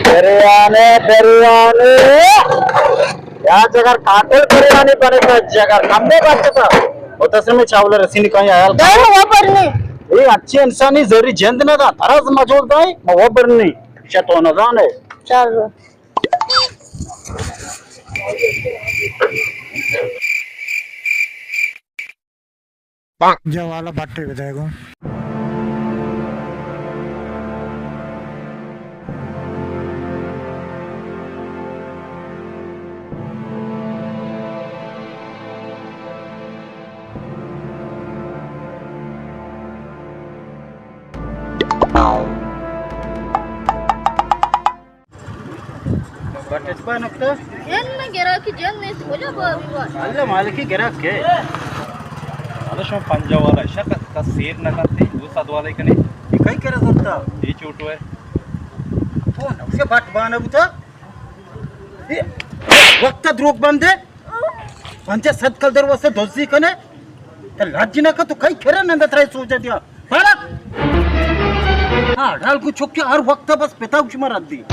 बिरयानी बिरयानी या जगह काटल बिरयानी बने तो जगह कम्मे बात था वो तस्वीर में चावल रसीनी कहीं आया गए वो पर नहीं ये अच्छी इंसानी जरी जेंद ना था तरस मजूद था वो बरनी चतो न जाने चलो जवाला बट्टे विधायकों बट्टे स्पान नक्ता जन गिरा की जन नहीं बोला बाबा अल्लाह मालिकी गिरा के शो पंजा वाला शक का सेर न करते दूसरा वाला कने ये कहीं करे सकता ये चोटो है तो न उसे बात बाना बुता ये वक्त द्रोग बंदे पंचे सदकल दरवाजे दोस्ती कने तो लाज ना का तो कहीं करे नंदा त्राई सोचा दिया बाला हाँ डाल को चुप के हर वक्त बस पिता कुछ मर दी